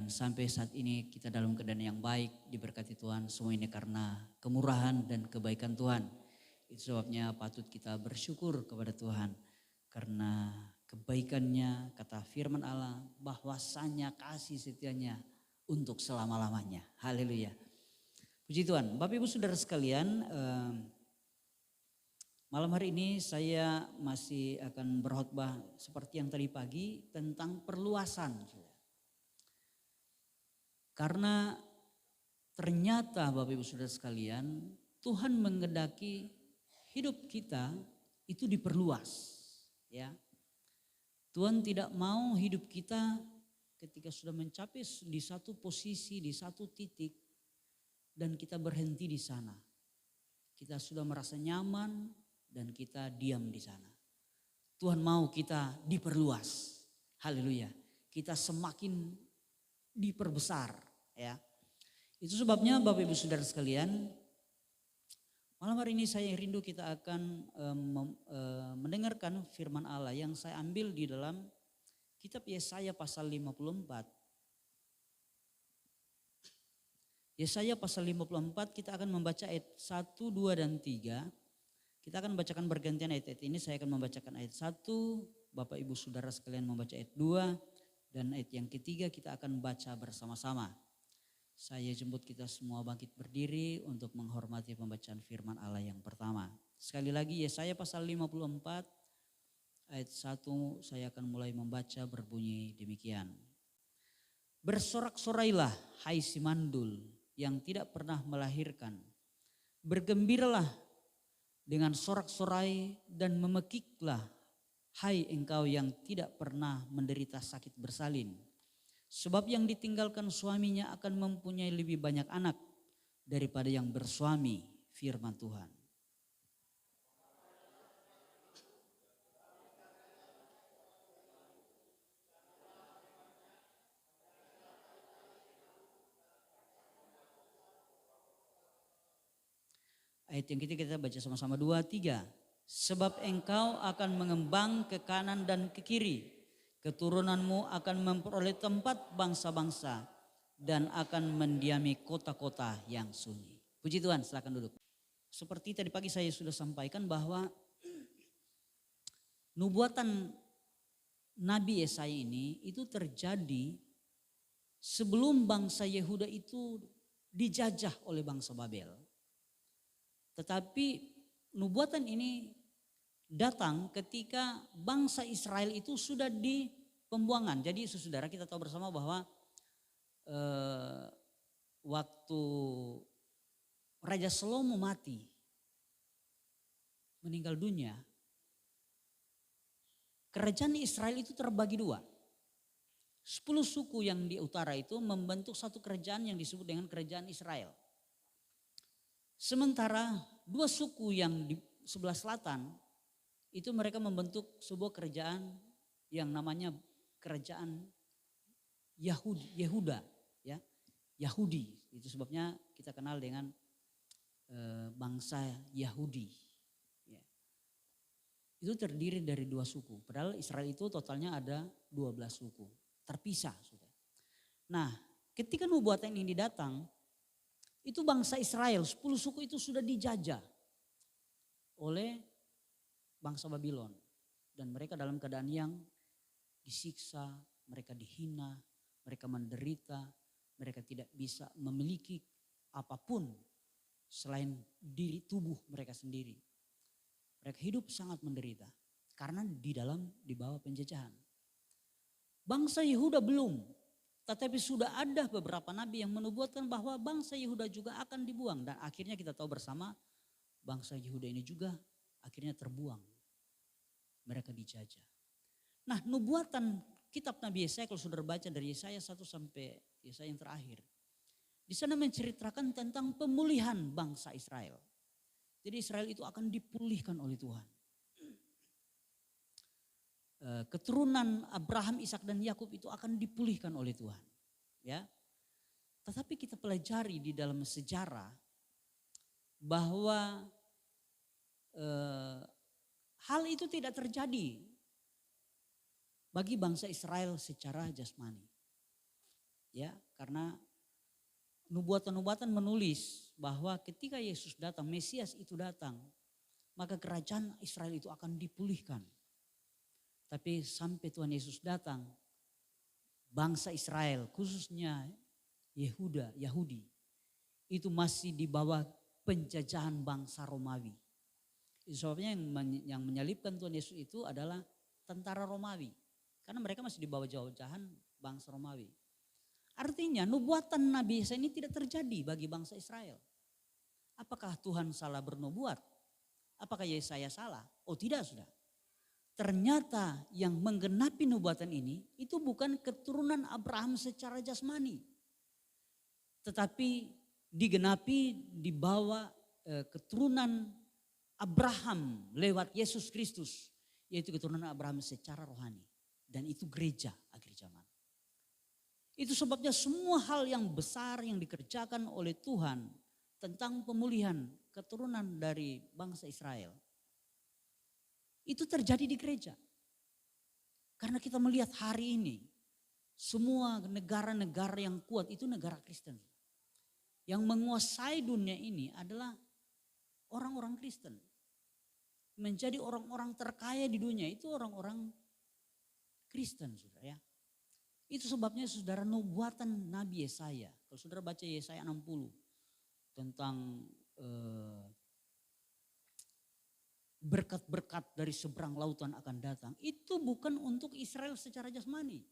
Sampai saat ini kita dalam keadaan yang baik, diberkati Tuhan. Semua ini karena kemurahan dan kebaikan Tuhan. Itu sebabnya patut kita bersyukur kepada Tuhan. Karena kebaikannya, kata firman Allah, bahwasanya kasih setianya untuk selama-lamanya. Haleluya. Puji Tuhan. Bapak Ibu Saudara sekalian, malam hari ini saya masih akan berkhotbah seperti yang tadi pagi tentang perluasan. Karena ternyata Bapak Ibu Saudara sekalian, Tuhan menghendaki hidup kita itu diperluas, ya. Tuhan tidak mau hidup kita ketika sudah mencapai di satu posisi, di satu titik dan kita berhenti di sana. Kita sudah merasa nyaman dan kita diam di sana. Tuhan mau kita diperluas. Haleluya. Kita semakin diperbesar. Ya, itu sebabnya Bapak Ibu Saudara sekalian, malam hari ini saya rindu kita akan mendengarkan firman Allah yang saya ambil di dalam kitab Yesaya pasal 54. Yesaya pasal 54 kita akan membaca ayat 1, 2, dan 3. Kita akan membacakan bergantian ayat-ayat ini. Saya akan membacakan ayat 1, Bapak Ibu Saudara sekalian membaca ayat 2, dan ayat yang ketiga kita akan baca bersama-sama. Saya jemput kita semua bangkit berdiri untuk menghormati pembacaan firman Allah yang pertama. Sekali lagi Yesaya pasal 54 ayat 1 saya akan mulai membaca berbunyi demikian. Bersorak-sorailah hai si mandul yang tidak pernah melahirkan. Bergembiralah dengan sorak-sorai dan memekiklah hai engkau yang tidak pernah menderita sakit bersalin. Sebab yang ditinggalkan suaminya akan mempunyai lebih banyak anak daripada yang bersuami, firman Tuhan. Ayat yang ketiga kita baca sama-sama 2, 3. Sebab engkau akan mengembang ke kanan dan ke kiri. Keturunanmu akan memperoleh tempat bangsa-bangsa dan akan mendiami kota-kota yang sunyi. Puji Tuhan, silakan duduk. Seperti tadi pagi saya sudah sampaikan bahwa nubuatan Nabi Yesaya ini itu terjadi sebelum bangsa Yehuda itu dijajah oleh bangsa Babel. Tetapi nubuatan ini datang ketika bangsa Israel itu sudah di pembuangan. Jadi saudara kita tahu bersama bahwa waktu Raja Salomo mati, meninggal dunia, kerajaan Israel itu terbagi dua. 10 suku yang di utara itu membentuk satu kerajaan yang disebut dengan kerajaan Israel. Sementara 2 suku yang di sebelah selatan itu mereka membentuk sebuah kerajaan yang namanya kerajaan Yehuda, ya, Yahudi. Itu sebabnya kita kenal dengan bangsa Yahudi. Ya. Itu terdiri dari 2 suku. Padahal Israel itu totalnya ada 12 suku, terpisah. Nah, ketika nubuatan ini datang, itu bangsa Israel 10 suku itu sudah dijajah oleh bangsa Babylon. Dan mereka dalam keadaan yang disiksa, mereka dihina, mereka menderita, mereka tidak bisa memiliki apapun selain diri tubuh mereka sendiri. Mereka hidup sangat menderita karena di bawah penjajahan. Bangsa Yehuda belum, tetapi sudah ada beberapa nabi yang menubuatkan bahwa bangsa Yehuda juga akan dibuang. Dan akhirnya kita tahu bersama bangsa Yehuda ini juga akhirnya terbuang. Mereka dijajah. Nah, nubuatan kitab Nabi Yesaya kalau saudara baca dari Yesaya 1 sampai Yesaya yang terakhir. Di sana menceritakan tentang pemulihan bangsa Israel. Jadi Israel itu akan dipulihkan oleh Tuhan. Keturunan Abraham, Ishak dan Yakub itu akan dipulihkan oleh Tuhan. Ya. Tetapi kita pelajari di dalam sejarah bahwa hal itu tidak terjadi bagi bangsa Israel secara jasmani. Ya, karena nubuatan-nubuatan menulis bahwa ketika Yesus datang, Mesias itu datang, maka kerajaan Israel itu akan dipulihkan. Tapi sampai Tuhan Yesus datang, bangsa Israel khususnya Yahudi itu masih di bawah penjajahan bangsa Romawi. Itu sebabnya yang menyalibkan Tuhan Yesus itu adalah tentara Romawi. Karena mereka masih di bawah jajahan bangsa Romawi. Artinya nubuatan Nabi Yesaya ini tidak terjadi bagi bangsa Israel. Apakah Tuhan salah bernubuat? Apakah Yesaya salah? Oh tidak, sudah. Ternyata yang menggenapi nubuatan ini itu bukan keturunan Abraham secara jasmani. Tetapi digenapi di bawah keturunan Abraham lewat Yesus Kristus. Yaitu keturunan Abraham secara rohani. Dan itu gereja akhir zaman. Itu sebabnya semua hal yang besar yang dikerjakan oleh Tuhan tentang pemulihan keturunan dari bangsa Israel. Itu terjadi di gereja. Karena kita melihat hari ini semua negara-negara yang kuat itu negara Kristen. Yang menguasai dunia ini adalah orang-orang Kristen. Menjadi orang-orang terkaya di dunia itu orang-orang Kristen, saudara ya. Itu sebabnya saudara nubuatan Nabi Yesaya. Kalau saudara baca Yesaya 60 tentang berkat-berkat dari seberang lautan akan datang. Itu bukan untuk Israel secara jasmani.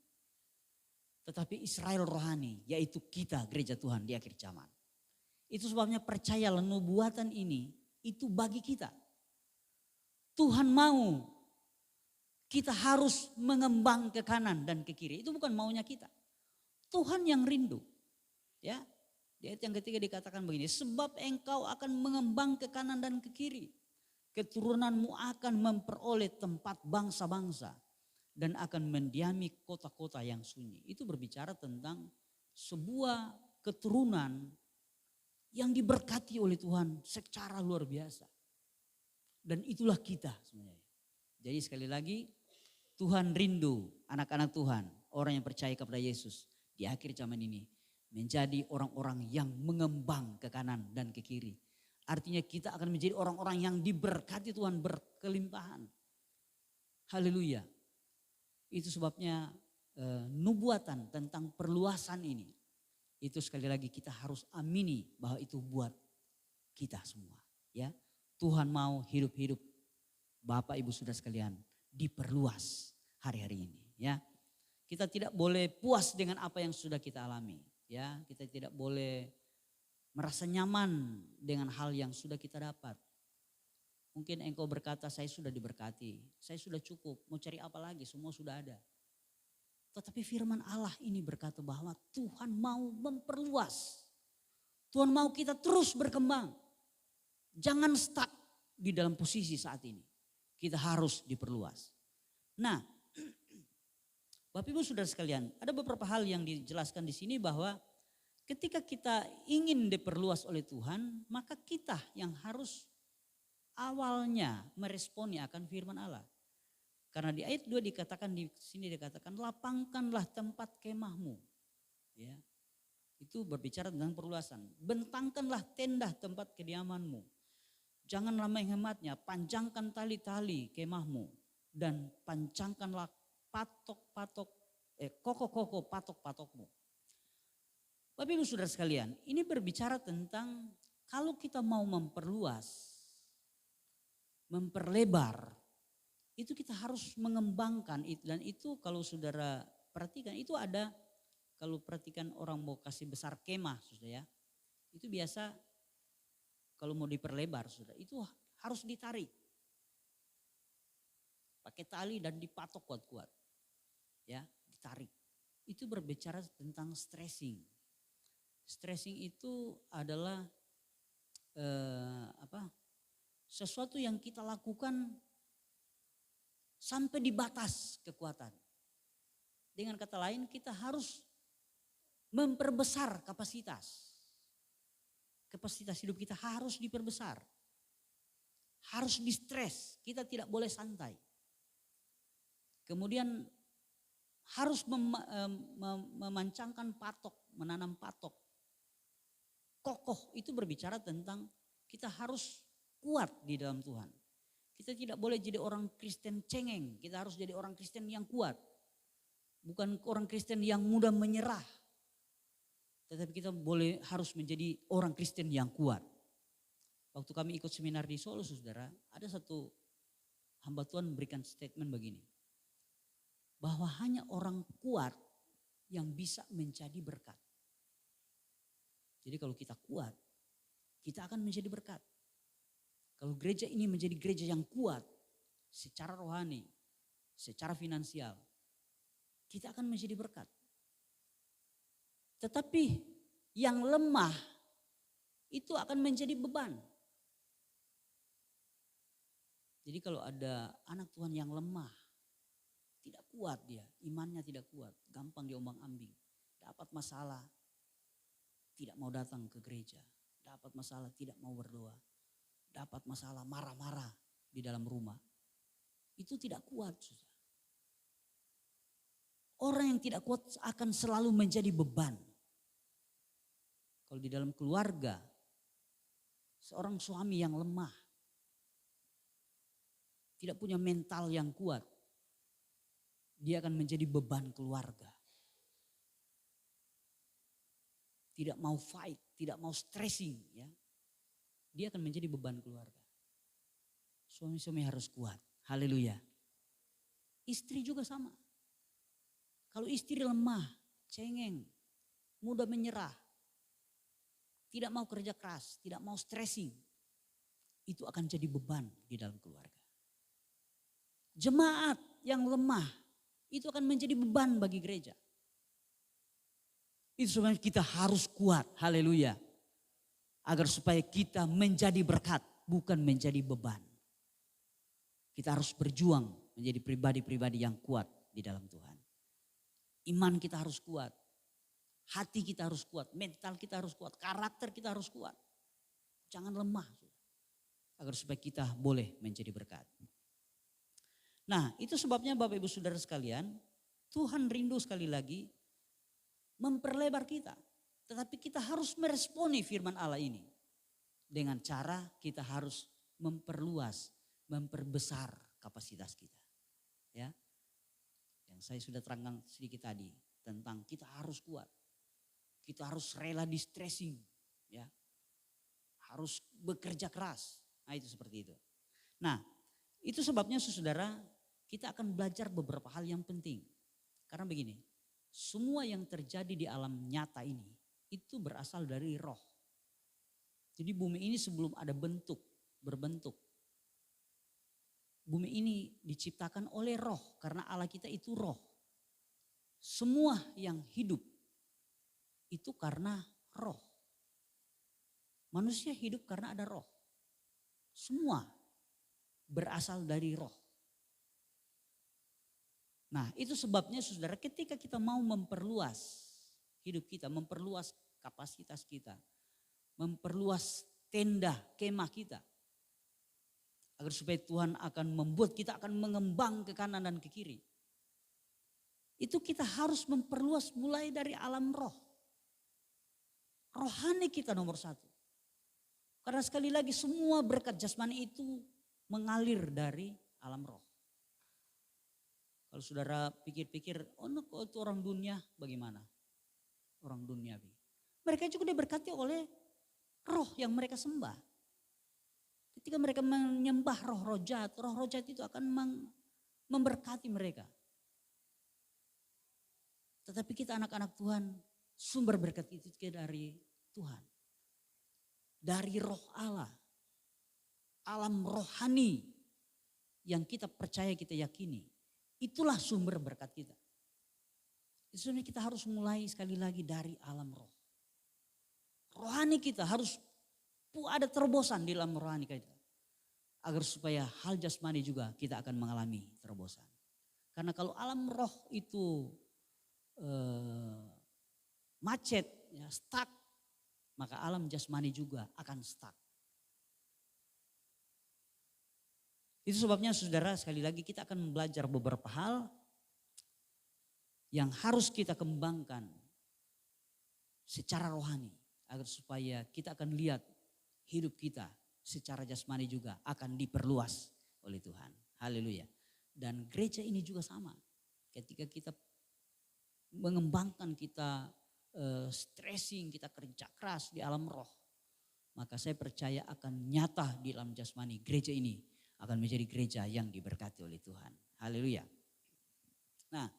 Tetapi Israel rohani, yaitu kita gereja Tuhan di akhir zaman. Itu sebabnya percayalah nubuatan ini itu bagi kita. Tuhan mau kita harus mengembang ke kanan dan ke kiri. Itu bukan maunya kita. Tuhan yang rindu. Ya, di ayat yang ketiga dikatakan begini. Sebab engkau akan mengembang ke kanan dan ke kiri. Keturunanmu akan memperoleh tempat bangsa-bangsa. Dan akan mendiami kota-kota yang sunyi. Itu berbicara tentang sebuah keturunan yang diberkati oleh Tuhan secara luar biasa. Dan itulah kita sebenarnya. Jadi sekali lagi Tuhan rindu anak-anak Tuhan, orang yang percaya kepada Yesus di akhir zaman ini menjadi orang-orang yang mengembang ke kanan dan ke kiri. Artinya kita akan menjadi orang-orang yang diberkati Tuhan berkelimpahan. Haleluya. Itu sebabnya nubuatan tentang perluasan ini. Itu sekali lagi kita harus amini bahwa itu buat kita semua. Ya, Tuhan mau hidup-hidup Bapak Ibu Saudara sekalian diperluas hari-hari ini. Ya, kita tidak boleh puas dengan apa yang sudah kita alami. Ya, kita tidak boleh merasa nyaman dengan hal yang sudah kita dapat. Mungkin engkau berkata saya sudah diberkati, saya sudah cukup, mau cari apa lagi, semua sudah ada. Tetapi firman Allah ini berkata bahwa Tuhan mau memperluas. Tuhan mau kita terus berkembang. Jangan stuck di dalam posisi saat ini. Kita harus diperluas. Nah, Bapak Ibu Saudara sekalian, ada beberapa hal yang dijelaskan di sini bahwa ketika kita ingin diperluas oleh Tuhan, maka kita yang harus awalnya meresponi akan firman Allah. Karena di ayat 2 dikatakan di sini dikatakan lapangkanlah tempat kemahmu. Ya. Itu berbicara tentang perluasan. Bentangkanlah tenda tempat kediamanmu. Janganlah menghematnya, panjangkan tali-tali kemahmu dan pancangkanlah koko-koko patok-patokmu. Bapak Ibu Saudara sekalian, ini berbicara tentang kalau kita mau memperluas, memperlebar, itu kita harus mengembangkan itu. Dan itu kalau saudara perhatikan, itu ada, kalau perhatikan orang mau kasih besar kemah, saudara ya, itu biasa kalau mau diperlebar, saudara, itu harus ditarik. Pakai tali dan dipatok kuat-kuat. Ya, ditarik. Itu berbicara tentang stressing. Stressing itu adalah sesuatu yang kita lakukan sampai di batas kekuatan. Dengan kata lain, kita harus memperbesar kapasitas. Kapasitas hidup kita harus diperbesar. Harus di-stres, kita tidak boleh santai. Kemudian harus memancangkan patok, menanam patok. Kokoh itu berbicara tentang kita harus kuat di dalam Tuhan. Kita tidak boleh jadi orang Kristen cengeng, kita harus jadi orang Kristen yang kuat. Bukan orang Kristen yang mudah menyerah. Tetapi kita harus menjadi orang Kristen yang kuat. Waktu kami ikut seminar di Solo, saudara, ada satu hamba Tuhan memberikan statement begini. Bahwa hanya orang kuat yang bisa menjadi berkat. Jadi kalau kita kuat, kita akan menjadi berkat. Kalau gereja ini menjadi gereja yang kuat secara rohani, secara finansial, kita akan menjadi berkat. Tetapi yang lemah itu akan menjadi beban. Jadi kalau ada anak Tuhan yang lemah, tidak kuat dia, imannya tidak kuat, gampang diombang-ambing, dapat masalah, tidak mau datang ke gereja, dapat masalah tidak mau berdoa, dapat masalah marah-marah di dalam rumah. Itu tidak kuat, saudara. Orang yang tidak kuat akan selalu menjadi beban. Kalau di dalam keluarga, seorang suami yang lemah, tidak punya mental yang kuat, dia akan menjadi beban keluarga. Tidak mau fight, tidak mau stressing, ya. Dia akan menjadi beban keluarga. Suami-suami harus kuat. Haleluya. Istri juga sama. Kalau istri lemah, cengeng, mudah menyerah, tidak mau kerja keras, tidak mau stressing, itu akan jadi beban di dalam keluarga. Jemaat yang lemah, itu akan menjadi beban bagi gereja. Itu sebenarnya kita harus kuat, haleluya. Agar supaya kita menjadi berkat, bukan menjadi beban. Kita harus berjuang menjadi pribadi-pribadi yang kuat di dalam Tuhan. Iman kita harus kuat, hati kita harus kuat, mental kita harus kuat, karakter kita harus kuat. Jangan lemah, agar supaya kita boleh menjadi berkat. Nah, itu sebabnya Bapak Ibu Saudara sekalian, Tuhan rindu sekali lagi memperlebar kita. Tetapi kita harus meresponi firman Allah ini. Dengan cara kita harus memperluas, memperbesar kapasitas kita. Ya. Yang saya sudah terangkan sedikit tadi. Tentang kita harus kuat. Kita harus rela di stressing. Ya. Harus bekerja keras. Nah itu seperti itu. Nah itu sebabnya saudara kita akan belajar beberapa hal yang penting. Karena begini. Semua yang terjadi di alam nyata ini itu berasal dari roh. Jadi bumi ini sebelum ada berbentuk. Bumi ini diciptakan oleh roh karena Allah kita itu roh. Semua yang hidup itu karena roh. Manusia hidup karena ada roh. Semua berasal dari roh. Nah itu sebabnya saudara ketika kita mau memperluas hidup kita, memperluas kapasitas kita, memperluas tenda kemah kita. Agar supaya Tuhan akan membuat kita akan mengembang ke kanan dan ke kiri. Itu kita harus memperluas mulai dari alam roh. Rohani kita nomor satu. Karena sekali lagi semua berkat jasmani itu mengalir dari alam roh. Kalau saudara pikir-pikir, itu orang dunia bagaimana? Orang duniawi. Mereka juga diberkati oleh roh yang mereka sembah. Ketika mereka menyembah roh-roh jahat itu akan memberkati mereka. Tetapi kita anak-anak Tuhan, sumber berkat itu dari Tuhan. Dari roh Allah. Alam rohani yang kita percaya, kita yakini. Itulah sumber berkat kita. Sebenarnya kita harus mulai sekali lagi dari alam roh. Rohani kita harus ada terobosan di dalam rohani kita. Agar supaya hal jasmani juga kita akan mengalami terobosan. Karena kalau alam roh itu macet, ya, stuck, maka alam jasmani juga akan stuck. Itu sebabnya saudara sekali lagi kita akan belajar beberapa hal yang harus kita kembangkan secara rohani agar supaya kita akan lihat hidup kita secara jasmani juga akan diperluas oleh Tuhan. Haleluya. Dan gereja ini juga sama. Ketika kita mengembangkan, kita stressing, kita kerja keras di alam roh, maka saya percaya akan nyata di alam jasmani. Gereja ini akan menjadi gereja yang diberkati oleh Tuhan. Haleluya. Nah,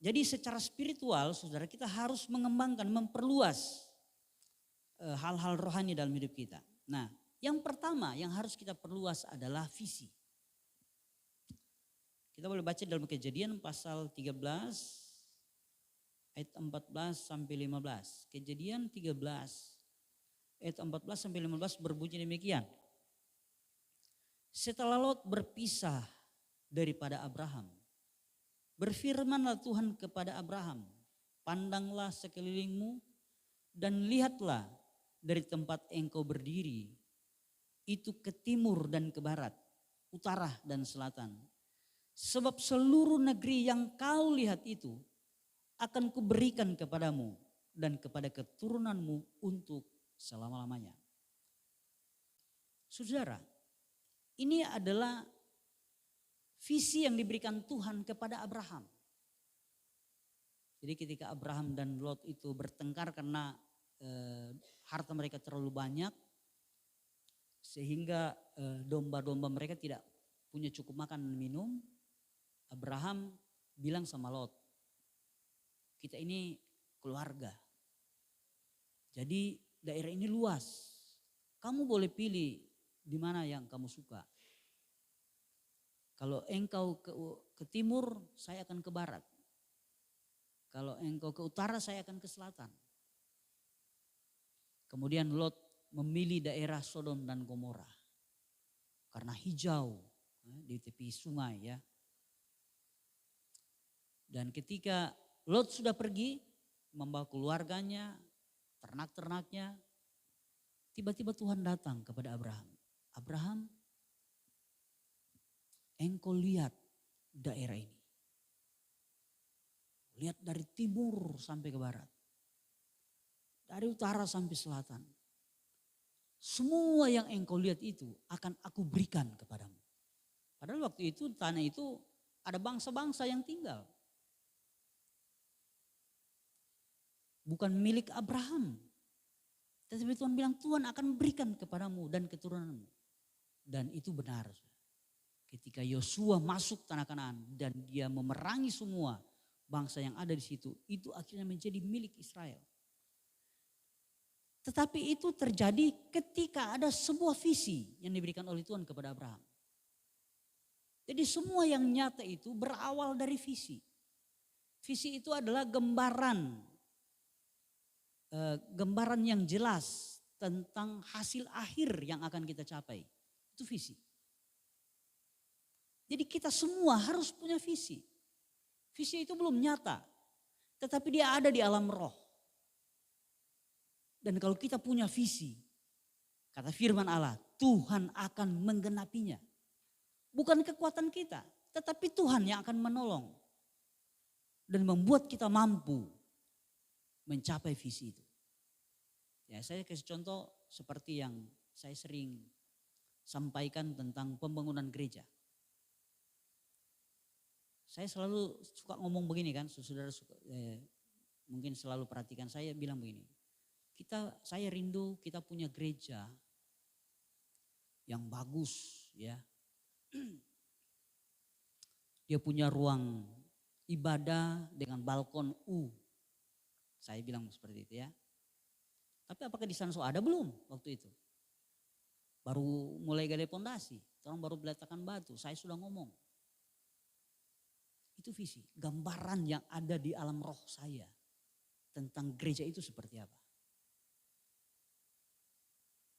jadi secara spiritual saudara kita harus mengembangkan, memperluas hal-hal rohani dalam hidup kita. Nah, yang pertama yang harus kita perluas adalah visi. Kita boleh baca dalam Kejadian pasal 13 ayat 14 sampai 15. Kejadian 13 ayat 14 sampai 15 berbunyi demikian. Setelah Lot berpisah daripada Abraham, berfirmanlah Tuhan kepada Abraham, pandanglah sekelilingmu dan lihatlah dari tempat engkau berdiri, itu ke timur dan ke barat, utara dan selatan. Sebab seluruh negeri yang kau lihat itu akan kuberikan kepadamu dan kepada keturunanmu untuk selama-lamanya. Saudara, ini adalah visi yang diberikan Tuhan kepada Abraham. Jadi ketika Abraham dan Lot itu bertengkar karena harta mereka terlalu banyak, sehingga domba-domba mereka tidak punya cukup makan dan minum, Abraham bilang sama Lot, kita ini keluarga. Jadi daerah ini luas. Kamu boleh pilih di mana yang kamu suka. Kalau engkau ke timur, saya akan ke barat. Kalau engkau ke utara, saya akan ke selatan. Kemudian Lot memilih daerah Sodom dan Gomora. Karena hijau di tepi sungai ya. Dan ketika Lot sudah pergi membawa keluarganya, ternak-ternaknya, tiba-tiba Tuhan datang kepada Abraham. Abraham, engkau lihat daerah ini. Lihat dari timur sampai ke barat. Dari utara sampai selatan. Semua yang engkau lihat itu akan aku berikan kepadamu. Padahal waktu itu tanah itu ada bangsa-bangsa yang tinggal. Bukan milik Abraham. Tetapi Tuhan bilang Tuhan akan berikan kepadamu dan keturunanmu. Dan itu benar. Ketika Yosua masuk tanah Kanaan dan dia memerangi semua bangsa yang ada di situ, itu akhirnya menjadi milik Israel. Tetapi itu terjadi ketika ada sebuah visi yang diberikan oleh Tuhan kepada Abraham. Jadi semua yang nyata itu berawal dari visi. Visi itu adalah gambaran yang jelas tentang hasil akhir yang akan kita capai. Itu visi. Jadi kita semua harus punya visi. Visi itu belum nyata, tetapi dia ada di alam roh. Dan kalau kita punya visi, kata firman Allah, Tuhan akan menggenapinya. Bukan kekuatan kita, tetapi Tuhan yang akan menolong. Dan membuat kita mampu mencapai visi itu. Ya, saya kasih contoh seperti yang saya sering sampaikan tentang pembangunan gereja. Saya selalu suka ngomong begini kan, saudara mungkin selalu perhatikan saya bilang begini. Saya rindu kita punya gereja yang bagus ya. Dia punya ruang ibadah dengan balkon U. Saya bilang seperti itu ya. Tapi apakah di sana ada belum waktu itu? Baru mulai gali pondasi, orang baru meletakkan batu, saya sudah ngomong. Itu visi, gambaran yang ada di alam roh saya tentang gereja itu seperti apa.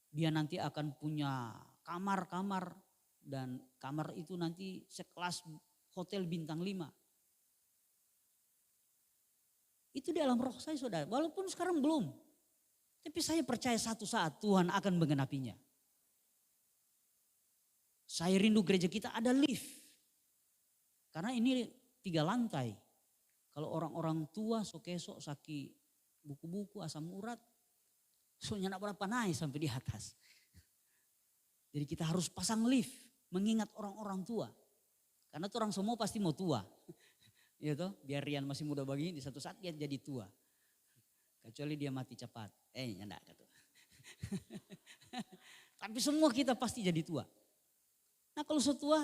Dia nanti akan punya kamar-kamar dan kamar itu nanti sekelas hotel bintang 5. Itu di alam roh saya saudara, walaupun sekarang belum. Tapi saya percaya satu saat Tuhan akan menggenapinya. Saya rindu gereja kita ada lift. Karena ini 3 lantai. Kalau orang-orang tua sok saki buku-buku asam urat, soalnya nak berapa naik sampai di atas. Jadi kita harus pasang lift mengingat orang-orang tua. Karena tuh orang semua pasti mau tua. Ya toh, biar Rian masih muda begini, di satu saat dia jadi tua. Kecuali dia mati cepat. Enggak kata. Tapi semua kita pasti jadi tua. Nah kalau setua,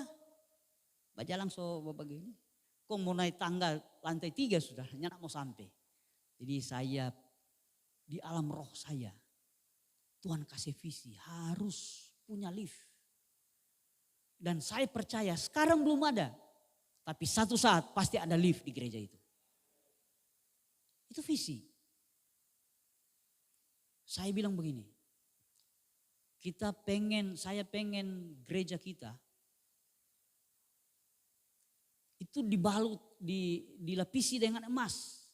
bajalang begini. Kok mau naik tangga lantai 3 sudah, nyak mau sampai. Jadi saya di alam roh saya, Tuhan kasih visi harus punya lift. Dan saya percaya sekarang belum ada. Tapi satu saat pasti ada lift di gereja itu. Itu visi. Saya bilang begini. Saya pengen gereja kita. Itu dibalut, dilapisi dengan emas.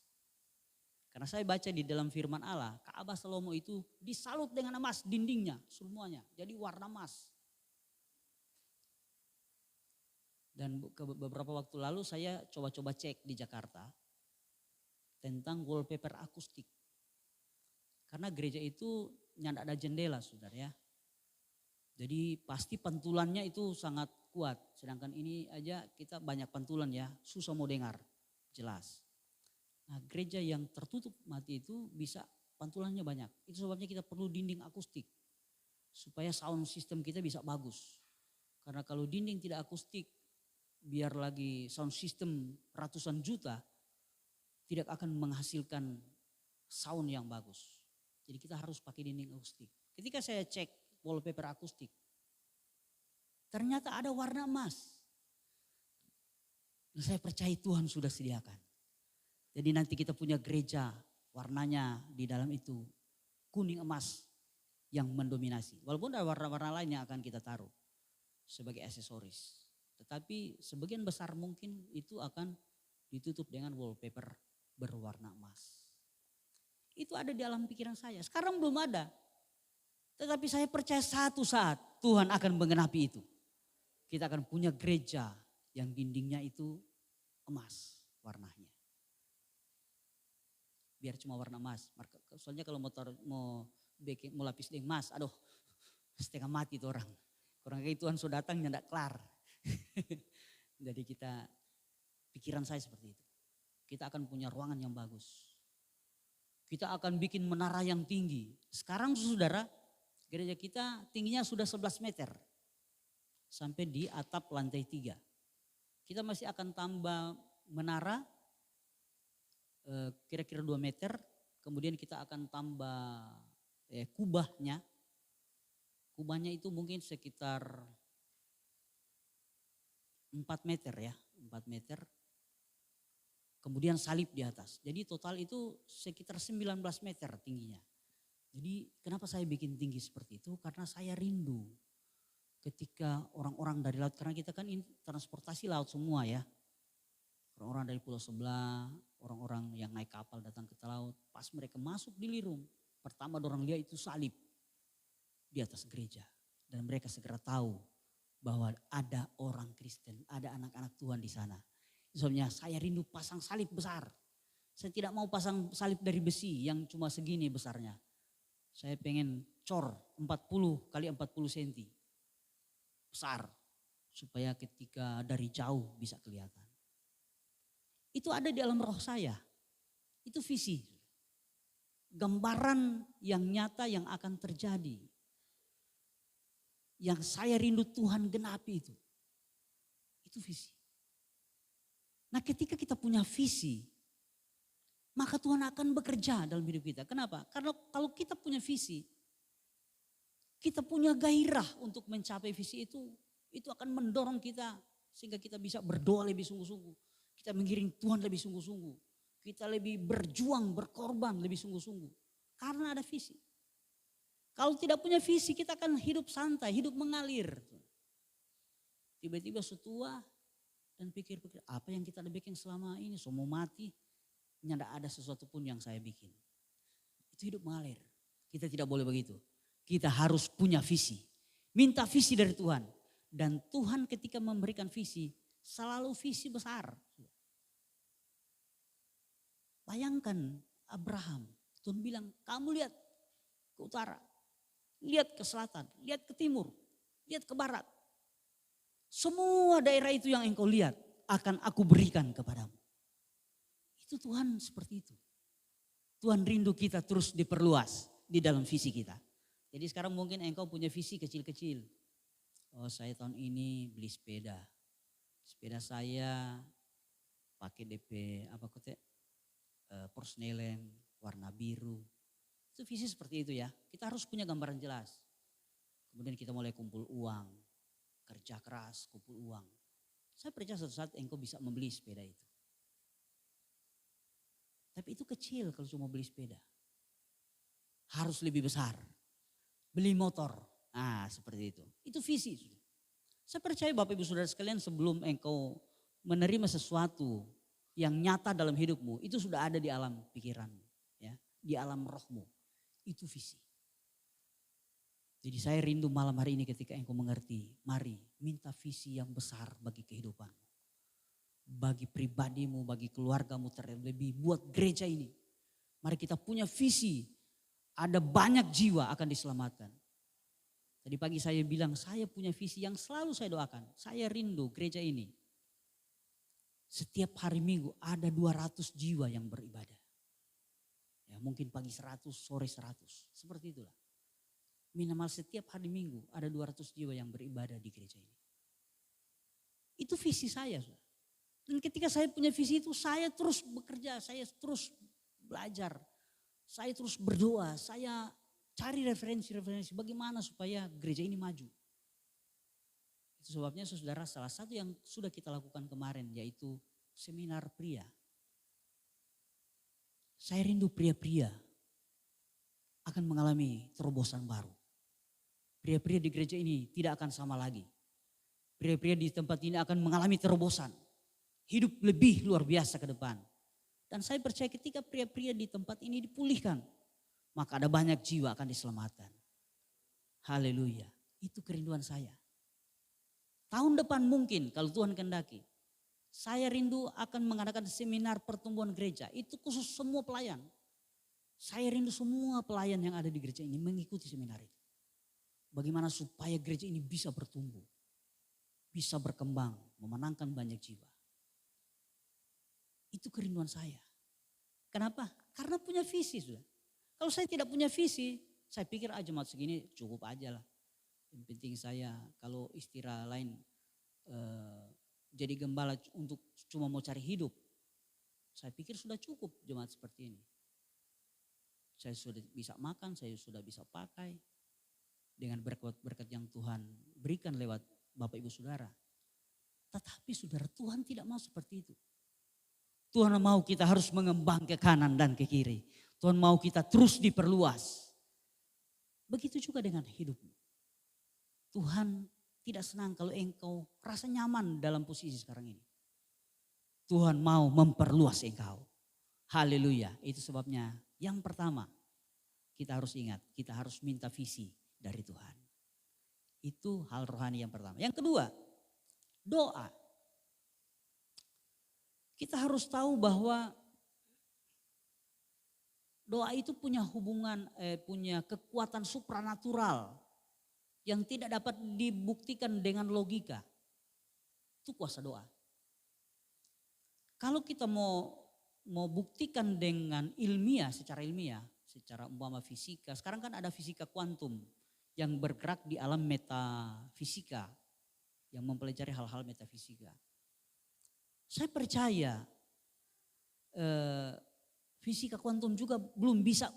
Karena saya baca di dalam firman Allah, Ka'bah Salomo itu disalut dengan emas dindingnya semuanya. Jadi warna emas. Dan beberapa waktu lalu saya coba-coba cek di Jakarta tentang wallpaper akustik. Karena gereja itu nggak ada jendela saudara ya. Jadi pasti pantulannya itu sangat kuat. Sedangkan ini aja kita banyak pantulan ya, susah mau dengar, jelas. Nah gereja yang tertutup mati itu bisa pantulannya banyak. Itu sebabnya kita perlu dinding akustik. Supaya sound system kita bisa bagus. Karena kalau dinding tidak akustik, biar lagi sound system ratusan juta, tidak akan menghasilkan sound yang bagus. Jadi kita harus pakai dinding akustik. Ketika saya cek wallpaper akustik, ternyata ada warna emas. Dan saya percaya Tuhan sudah sediakan. Jadi nanti kita punya gereja warnanya di dalam itu kuning emas yang mendominasi. Walaupun ada warna-warna lain yang akan kita taruh sebagai aksesoris. Tetapi sebagian besar mungkin itu akan ditutup dengan wallpaper berwarna emas. Itu ada di alam pikiran saya. Sekarang belum ada. Tetapi saya percaya satu saat Tuhan akan menggenapi itu. Kita akan punya gereja yang dindingnya itu emas warnanya. Biar cuma warna emas. Soalnya kalau mau lapis dengan emas, aduh setengah mati itu orang. Orang kayak Tuhan sudah datang tidak kelar. Jadi pikiran saya seperti itu. Kita akan punya ruangan yang bagus. Kita akan bikin menara yang tinggi. Sekarang saudara, gereja kita tingginya sudah 11 meter. Sampai di atap lantai 3. Kita masih akan tambah menara kira-kira 2 meter. Kemudian kita akan tambah kubahnya. Kubahnya itu mungkin sekitar 4 meter ya. 4 meter. Kemudian salib di atas. Jadi total itu sekitar 19 meter tingginya. Jadi kenapa saya bikin tinggi seperti itu? Karena saya rindu ketika orang-orang dari laut. Karena kita kan transportasi laut semua ya. Orang-orang dari pulau sebelah, orang-orang yang naik kapal datang ke laut. Pas mereka masuk di Lirung, pertama orang lihat itu salib di atas gereja. Dan mereka segera tahu bahwa ada orang Kristen, ada anak-anak Tuhan di sana. Soalnya saya rindu pasang salib besar. Saya tidak mau pasang salib dari besi yang cuma segini besarnya. Saya pengen cor 40 kali 40 cm. Besar. Supaya ketika dari jauh bisa kelihatan. Itu ada di dalam roh saya. Itu visi. Gambaran yang nyata yang akan terjadi. Yang saya rindu Tuhan genapi itu. Itu visi. Nah ketika kita punya visi, maka Tuhan akan bekerja dalam hidup kita. Kenapa? Karena kalau kita punya visi, kita punya gairah untuk mencapai visi itu akan mendorong kita sehingga kita bisa berdoa lebih sungguh-sungguh. Kita mengiring Tuhan lebih sungguh-sungguh. Kita lebih berjuang, berkorban lebih sungguh-sungguh. Karena ada visi. Kalau tidak punya visi kita akan hidup santai, hidup mengalir. Tiba-tiba setua dan pikir-pikir apa yang kita bikin selama ini. Semua mati, tidak ada sesuatu pun yang saya bikin. Itu hidup mengalir. Kita tidak boleh begitu. Kita harus punya visi. Minta visi dari Tuhan. Dan Tuhan ketika memberikan visi, selalu visi besar. Bayangkan Abraham, Tuhan bilang kamu lihat ke utara, lihat ke selatan, lihat ke timur, lihat ke barat. Semua daerah itu yang engkau lihat akan aku berikan kepadamu. Itu Tuhan seperti itu. Tuhan rindu kita terus diperluas di dalam visi kita. Jadi sekarang mungkin engkau punya visi kecil-kecil. Oh saya tahun ini beli sepeda. Sepeda saya pakai DP Porsche warna biru. Itu visi seperti itu ya. Kita harus punya gambaran jelas. Kemudian kita mulai kumpul uang. Kerja keras, kumpul uang. Saya percaya suatu saat engkau bisa membeli sepeda itu. Tapi itu kecil kalau cuma beli sepeda. Harus lebih besar. Beli motor. Nah seperti itu. Itu visi. Saya percaya Bapak Ibu Saudara sekalian sebelum engkau menerima sesuatu yang nyata dalam hidupmu. Itu sudah ada di alam pikiranmu. Ya, di alam rohmu. Itu visi. Jadi saya rindu malam hari ini ketika engkau mengerti. Mari minta visi yang besar bagi kehidupanmu. Bagi pribadimu, bagi keluargamu terlebih buat gereja ini. Mari kita punya visi. Ada banyak jiwa akan diselamatkan. Tadi pagi saya bilang saya punya visi yang selalu saya doakan. Saya rindu gereja ini. Setiap hari Minggu ada 200 jiwa yang beribadah. Ya, mungkin pagi 100, sore 100. Seperti itulah. Minimal setiap hari Minggu ada 200 jiwa yang beribadah di gereja ini. Itu visi saya. Dan ketika saya punya visi itu saya terus bekerja, saya terus belajar. Saya terus berdoa, saya cari referensi-referensi bagaimana supaya gereja ini maju. Itu sebabnya saudara salah satu yang sudah kita lakukan kemarin yaitu seminar pria. Saya rindu pria-pria akan mengalami terobosan baru. Pria-pria di gereja ini tidak akan sama lagi. Pria-pria di tempat ini akan mengalami terobosan. Hidup lebih luar biasa ke depan. Dan saya percaya ketika pria-pria di tempat ini dipulihkan, maka ada banyak jiwa akan diselamatkan. Haleluya. Itu kerinduan saya. Tahun depan mungkin kalau Tuhan kehendaki, saya rindu akan mengadakan seminar pertumbuhan gereja. Itu khusus semua pelayan. Saya rindu semua pelayan yang ada di gereja ini mengikuti seminar itu. Bagaimana supaya gereja ini bisa bertumbuh, bisa berkembang, memenangkan banyak jiwa. Itu kerinduan saya. Kenapa? Karena punya visi sudah. Kalau saya tidak punya visi, saya pikir jemaat segini cukup aja lah. Yang penting saya kalau istilah lain jadi gembala untuk cuma mau cari hidup. Saya pikir sudah cukup jemaat seperti ini. Saya sudah bisa makan, saya sudah bisa pakai. Dengan berkat-berkat yang Tuhan berikan lewat Bapak Ibu Saudara. Tetapi saudara Tuhan tidak mau seperti itu. Tuhan mau kita harus mengembang ke kanan dan ke kiri. Tuhan mau kita terus diperluas. Begitu juga dengan hidupmu. Tuhan tidak senang kalau engkau rasa nyaman dalam posisi sekarang ini. Tuhan mau memperluas engkau. Haleluya. Itu sebabnya yang pertama kita harus ingat. Kita harus minta visi dari Tuhan. Itu hal rohani yang pertama. Yang kedua, doa. Kita harus tahu bahwa doa itu punya hubungan, punya kekuatan supranatural yang tidak dapat dibuktikan dengan logika. Itu kuasa doa. Kalau kita mau buktikan dengan ilmiah, secara umpama fisika. Sekarang kan ada fisika kuantum yang bergerak di alam metafisika, yang mempelajari hal-hal metafisika. Saya percaya fisika kuantum juga belum bisa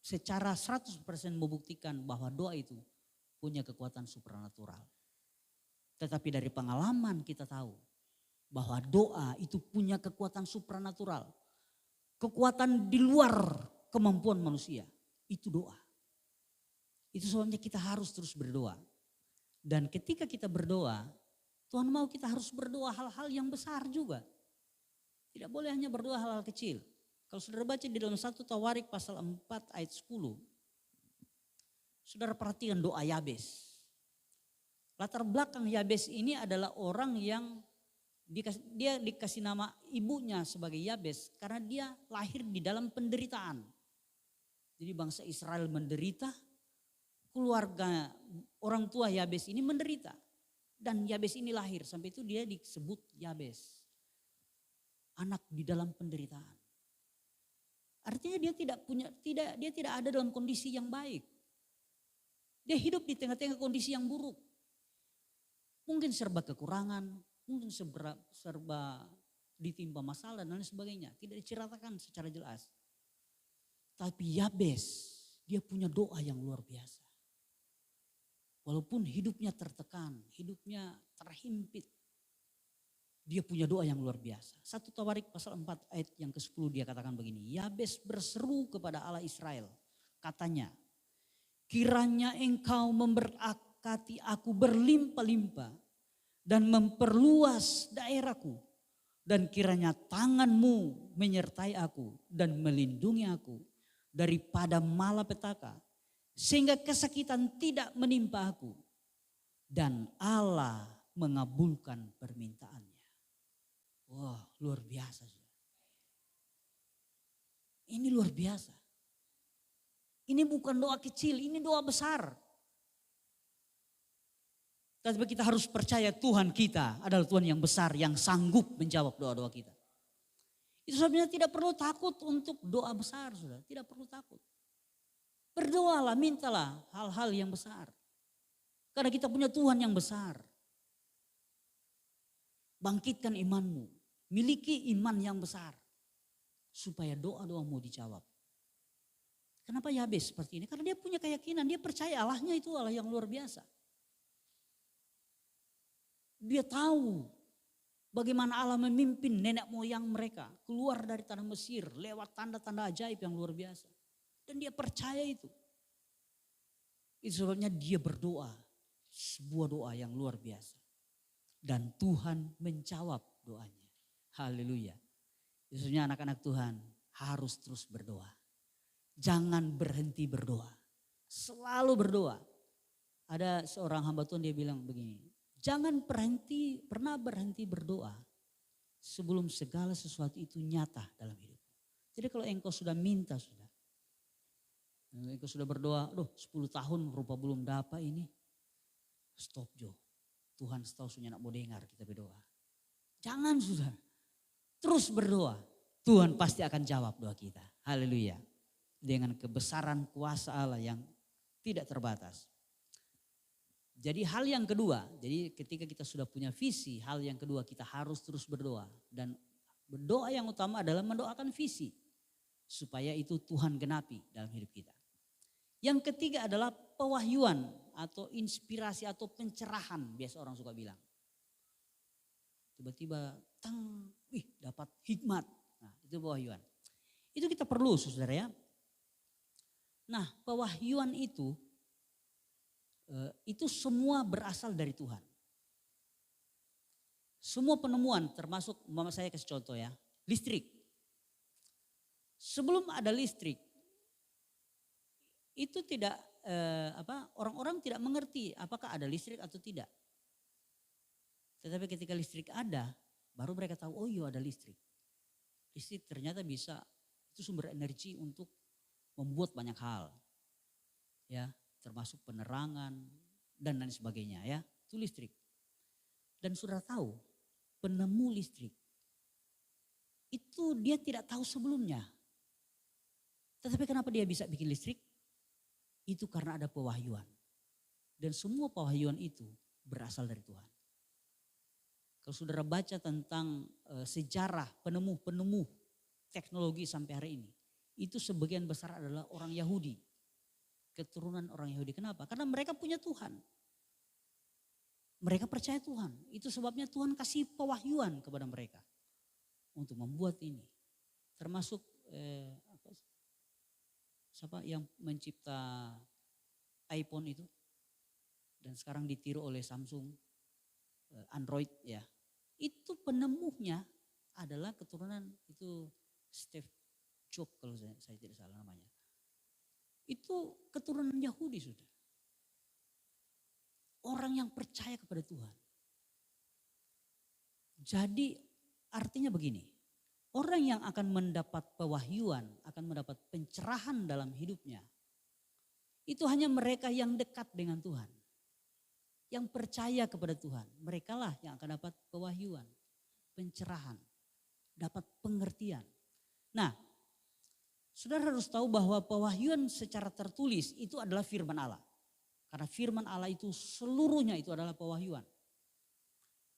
secara 100% membuktikan bahwa doa itu punya kekuatan supranatural. Tetapi dari pengalaman kita tahu bahwa doa itu punya kekuatan supranatural. Kekuatan di luar kemampuan manusia, itu doa. Itu sebabnya kita harus terus berdoa. Dan ketika kita berdoa, Tuhan mau kita harus berdoa hal-hal yang besar juga. Tidak boleh hanya berdoa hal-hal kecil. Kalau saudara baca di dalam 1 Tawarik pasal 4 ayat 10. Saudara perhatikan doa Yabes. Latar belakang Yabes ini adalah orang yang Dia dikasih nama ibunya sebagai Yabes karena dia lahir di dalam penderitaan. Jadi bangsa Israel menderita, keluarga orang tua Yabes ini menderita. Dan Yabes ini lahir, sampai itu dia disebut Yabes. Anak di dalam penderitaan. Artinya dia tidak ada dalam kondisi yang baik. Dia hidup di tengah-tengah kondisi yang buruk. Mungkin serba kekurangan, mungkin serba ditimpa masalah dan lain sebagainya. Tidak diceritakan secara jelas. Tapi Yabes, dia punya doa yang luar biasa. Walaupun hidupnya tertekan, hidupnya terhimpit. Dia punya doa yang luar biasa. 1 Tawarik pasal 4 ayat yang ke-10 dia katakan begini. Yabes berseru kepada Allah Israel. Katanya, kiranya engkau memberkati aku berlimpah-limpah dan memperluas daerahku. Dan kiranya tanganmu menyertai aku dan melindungi aku daripada malapetaka. Sehingga kesakitan tidak menimpa aku. Dan Allah mengabulkan permintaannya. Wah, luar biasa. Ini luar biasa. Ini bukan doa kecil, ini doa besar. Tapi kita harus percaya Tuhan kita adalah Tuhan yang besar, yang sanggup menjawab doa-doa kita. Itu sebabnya tidak perlu takut untuk doa besar, saudara. Tidak perlu takut. Berdoalah, mintalah hal-hal yang besar. Karena kita punya Tuhan yang besar. Bangkitkan imanmu. Miliki iman yang besar. Supaya doa-doamu dijawab. Kenapa Yabes seperti ini? Karena dia punya keyakinan, dia percaya Allahnya itu Allah yang luar biasa. Dia tahu bagaimana Allah memimpin nenek moyang mereka keluar dari tanah Mesir lewat tanda-tanda ajaib yang luar biasa. Dan dia percaya itu. Itu sebabnya dia berdoa, sebuah doa yang luar biasa. Dan Tuhan menjawab doanya. Haleluya. Justru anak-anak Tuhan harus terus berdoa. Jangan berhenti berdoa. Selalu berdoa. Ada seorang hamba Tuhan dia bilang begini. Jangan pernah berhenti berdoa sebelum segala sesuatu itu nyata dalam hidup. Jadi kalau engkau sudah minta sudah. Engkau sudah berdoa, 10 tahun rupa belum dapat ini. Stop Jo. Tuhan setahu sunya nak mau dengar kita berdoa. Jangan sudah. Terus berdoa. Tuhan pasti akan jawab doa kita. Haleluya. Dengan kebesaran kuasa Allah yang tidak terbatas. Jadi hal yang kedua, jadi ketika kita sudah punya visi, hal yang kedua kita harus terus berdoa. Dan berdoa yang utama adalah mendoakan visi. Supaya itu Tuhan genapi dalam hidup kita. Yang ketiga adalah pewahyuan atau inspirasi atau pencerahan, biasa orang suka bilang. Tiba-tiba dapat hikmat. Nah, itu pewahyuan. Itu kita perlu saudara ya. Nah, pewahyuan itu semua berasal dari Tuhan. Semua penemuan termasuk mama saya kasih contoh ya, listrik. Sebelum ada listrik itu tidak orang-orang tidak mengerti apakah ada listrik atau tidak. Tetapi ketika listrik ada, baru mereka tahu oh iya ada listrik. Listrik ternyata bisa itu sumber energi untuk membuat banyak hal. Ya, termasuk penerangan dan lain sebagainya ya. Itu listrik. Dan saudara tahu, penemu listrik itu dia tidak tahu sebelumnya. Tetapi kenapa dia bisa bikin listrik? Itu karena ada pewahyuan. Dan semua pewahyuan itu berasal dari Tuhan. Kalau saudara baca tentang sejarah penemu-penemu teknologi sampai hari ini. Itu sebagian besar adalah orang Yahudi. Keturunan orang Yahudi. Kenapa? Karena mereka punya Tuhan. Mereka percaya Tuhan. Itu sebabnya Tuhan kasih pewahyuan kepada mereka. Untuk membuat ini. Termasuk siapa yang mencipta iPhone itu. Dan sekarang ditiru oleh Samsung. Android ya. Itu penemunya adalah keturunan itu Steve Jobs kalau saya tidak salah namanya. Itu keturunan Yahudi sudah. Orang yang percaya kepada Tuhan. Jadi artinya begini, orang yang akan mendapat pewahyuan, akan mendapat pencerahan dalam hidupnya, itu hanya mereka yang dekat dengan Tuhan. Yang percaya kepada Tuhan, merekalah yang akan dapat pewahyuan, pencerahan, dapat pengertian. Nah, saudara harus tahu bahwa pewahyuan secara tertulis itu adalah firman Allah. Karena firman Allah itu seluruhnya itu adalah pewahyuan.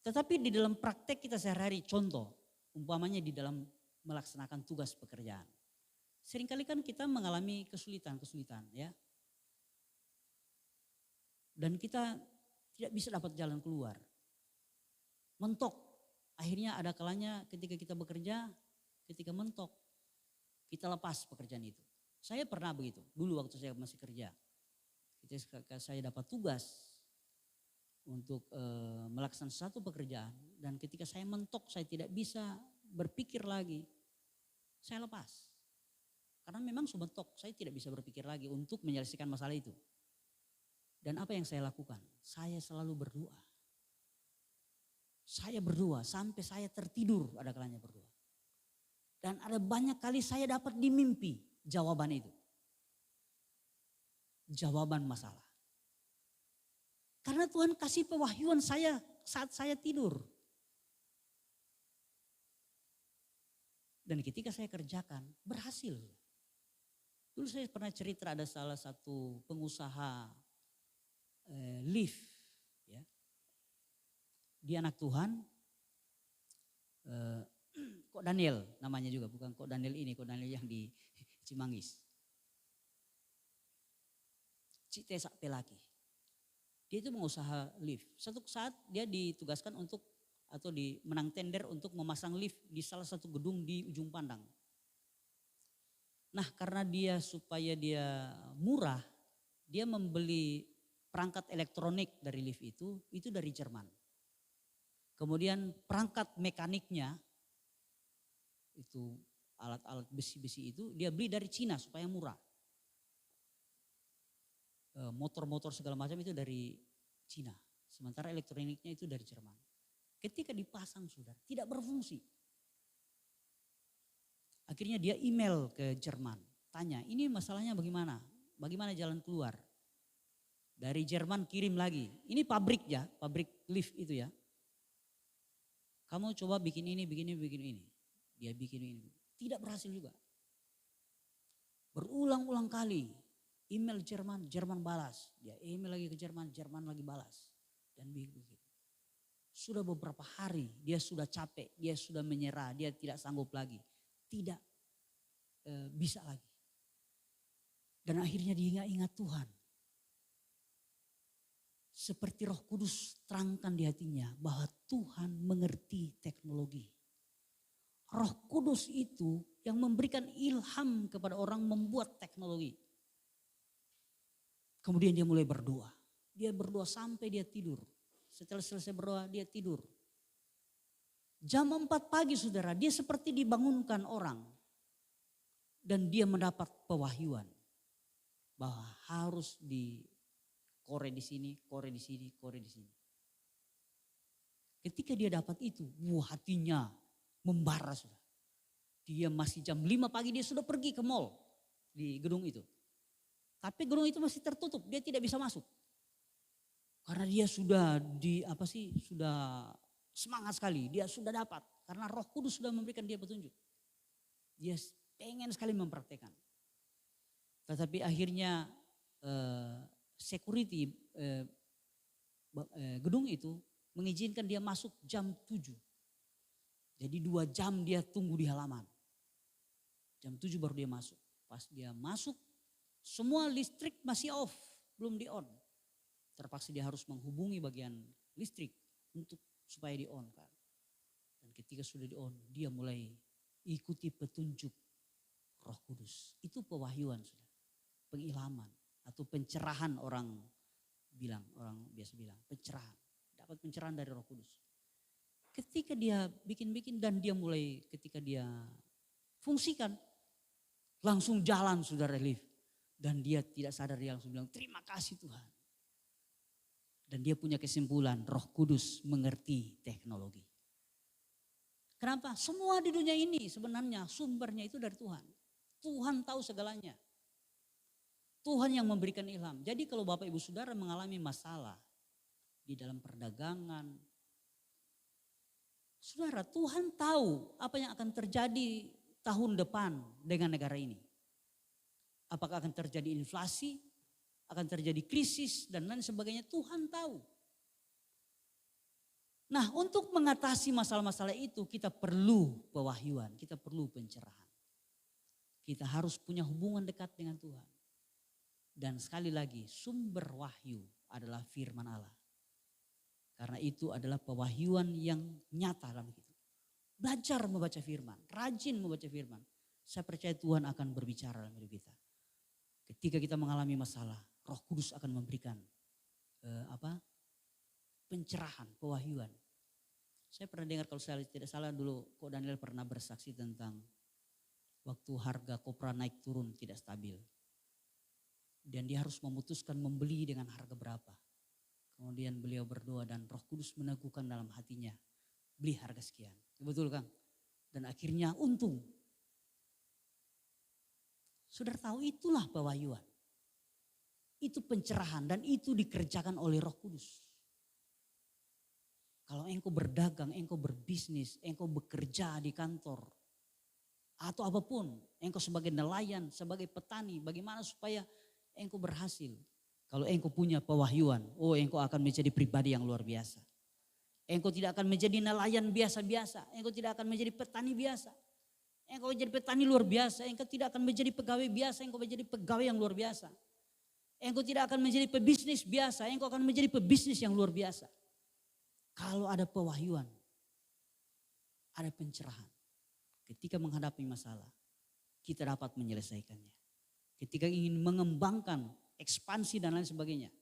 Tetapi di dalam praktek kita sehari-hari, contoh, umpamanya di dalam melaksanakan tugas pekerjaan. Seringkali kan kita mengalami kesulitan-kesulitan ya. Dan kita tidak bisa dapat jalan keluar. Mentok. Akhirnya ada kalanya ketika kita bekerja, ketika mentok, kita lepas pekerjaan itu. Saya pernah begitu, dulu waktu saya masih kerja. Ketika saya dapat tugas untuk melaksanakan satu pekerjaan dan ketika saya mentok saya tidak bisa berpikir lagi, saya lepas. Karena memang sudah mentok, saya tidak bisa berpikir lagi untuk menyelesaikan masalah itu. Dan apa yang saya lakukan? Saya selalu berdoa. Saya berdoa sampai saya tertidur, ada kalanya berdoa. Dan ada banyak kali saya dapat di mimpi jawaban itu. Jawaban masalah. Karena Tuhan kasih pewahyuan saya saat saya tidur. Dan ketika saya kerjakan, berhasil. Dulu saya pernah cerita ada salah satu pengusaha lift. Ya. Dia anak Tuhan. Kok Daniel namanya juga, bukan kok Daniel ini, kok Daniel yang di Cimanggis. Citesak Pelaki. Dia itu pengusaha lift. Satu saat dia ditugaskan untuk atau menang tender untuk memasang lift di salah satu gedung di ujung pandang. Nah karena supaya dia murah, dia membeli perangkat elektronik dari lift itu dari Jerman. Kemudian perangkat mekaniknya, itu alat-alat besi-besi itu dia beli dari Cina supaya murah. Motor-motor segala macam itu dari Cina. Sementara elektroniknya itu dari Jerman. Ketika dipasang sudah tidak berfungsi. Akhirnya dia email ke Jerman. Tanya ini masalahnya bagaimana? Bagaimana jalan keluar? Dari Jerman kirim lagi. Ini pabrik ya, pabrik lift itu ya. Kamu coba bikin ini, bikin ini. Dia bikin ini. Tidak berhasil juga. Berulang-ulang kali. Email Jerman, Jerman balas. Dia email lagi ke Jerman, Jerman lagi balas. Dan begitu. Sudah beberapa hari dia sudah capek, dia sudah menyerah, dia tidak sanggup lagi. Tidak bisa lagi. Dan akhirnya dia ingat Tuhan. Seperti Roh Kudus terangkan di hatinya bahwa Tuhan mengerti teknologi. Roh Kudus itu yang memberikan ilham kepada orang membuat teknologi. Kemudian dia mulai berdoa. Dia berdoa sampai dia tidur. Setelah selesai berdoa dia tidur. Jam 4 pagi saudara, dia seperti dibangunkan orang. Dan dia mendapat pewahyuan. Bahwa harus kore di sini, kore di sini, kore di sini. Ketika dia dapat itu, hatinya membara sudah. Dia masih jam 5 pagi dia sudah pergi ke mall di gedung itu. Tapi gedung itu masih tertutup, dia tidak bisa masuk. Karena dia sudah sudah semangat sekali, dia sudah dapat. Karena Roh Kudus sudah memberikan dia petunjuk. Dia pengen sekali mempraktekkan. Tetapi akhirnya security gedung itu mengizinkan dia masuk jam 7. Jadi 2 jam dia tunggu di halaman. Jam 7 baru dia masuk. Pas dia masuk, semua listrik masih off, belum di on. Terpaksa dia harus menghubungi bagian listrik supaya di on kan. Dan ketika sudah di on, dia mulai ikuti petunjuk Roh Kudus. Itu pewahyuan sudah. Pengilhaman atau pencerahan orang biasa bilang, pencerahan. Dapat pencerahan dari Roh Kudus. Ketika dia bikin-bikin dan dia mulai ketika dia fungsikan, langsung jalan saudara lift. Dan dia tidak sadar, dia langsung bilang terima kasih Tuhan. Dan dia punya kesimpulan Roh Kudus mengerti teknologi. Kenapa? Semua di dunia ini sebenarnya sumbernya itu dari Tuhan. Tuhan tahu segalanya. Tuhan yang memberikan ilham. Jadi kalau Bapak Ibu Saudara mengalami masalah di dalam perdagangan, saudara, Tuhan tahu apa yang akan terjadi tahun depan dengan negara ini. Apakah akan terjadi inflasi, akan terjadi krisis dan lain sebagainya, Tuhan tahu. Nah, untuk mengatasi masalah-masalah itu kita perlu pewahyuan, kita perlu pencerahan. Kita harus punya hubungan dekat dengan Tuhan. Dan sekali lagi, sumber wahyu adalah firman Allah. Karena itu adalah pewahyuan yang nyata dalam hidup. Belajar membaca firman, rajin membaca firman. Saya percaya Tuhan akan berbicara dalam hidup kita. Ketika kita mengalami masalah, Roh Kudus akan memberikan pencerahan, pewahyuan. Saya pernah dengar, kalau saya tidak salah dulu, Kok Daniel pernah bersaksi tentang waktu harga kopra naik turun tidak stabil. Dan dia harus memutuskan membeli dengan harga berapa. Kemudian beliau berdoa dan Roh Kudus meneguhkan dalam hatinya, beli harga sekian. Betul Kang? Dan akhirnya untung. Saudara tahu itulah pewahyuan. Itu pencerahan dan itu dikerjakan oleh Roh Kudus. Kalau engkau berdagang, engkau berbisnis, engkau bekerja di kantor. Atau apapun, engkau sebagai nelayan, sebagai petani, bagaimana supaya engkau berhasil. Kalau engkau punya pewahyuan, engkau akan menjadi pribadi yang luar biasa. Engkau tidak akan menjadi nelayan biasa-biasa. Engkau tidak akan menjadi petani biasa. Engkau menjadi petani luar biasa. Engkau tidak akan menjadi pegawai biasa. Engkau menjadi pegawai yang luar biasa. Engkau tidak akan menjadi pebisnis biasa. Engkau akan menjadi pebisnis yang luar biasa. Kalau ada pewahyuan, ada pencerahan. Ketika menghadapi masalah, kita dapat menyelesaikannya. Ketika ingin mengembangkan ekspansi dan lain sebagainya,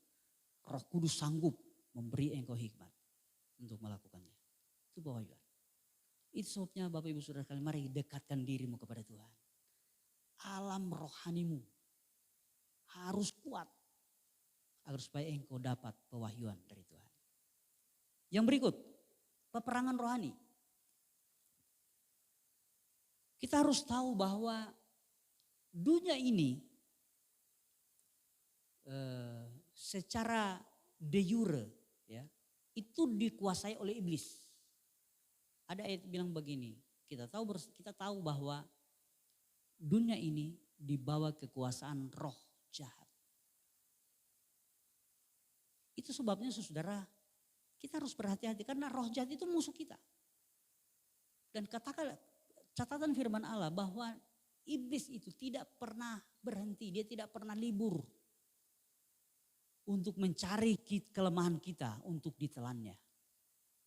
Roh Kudus sanggup memberi engkau hikmat untuk melakukannya. Itu pewahyuan. Itu sebabnya Bapak Ibu Saudara kalian, mari dekatkan dirimu kepada Tuhan. Alam rohanimu harus kuat agar supaya engkau dapat pewahyuan dari Tuhan. Yang berikut, peperangan rohani. Kita harus tahu bahwa dunia ini secara de jure ya, itu dikuasai oleh iblis. Ada ayat bilang begini, kita tahu bahwa dunia ini dibawa kekuasaan roh jahat. Itu sebabnya saudara, kita harus berhati-hati karena roh jahat itu musuh kita. Dan katakanlah catatan firman Allah bahwa iblis itu tidak pernah berhenti, dia tidak pernah libur untuk mencari kelemahan kita, untuk ditelannya,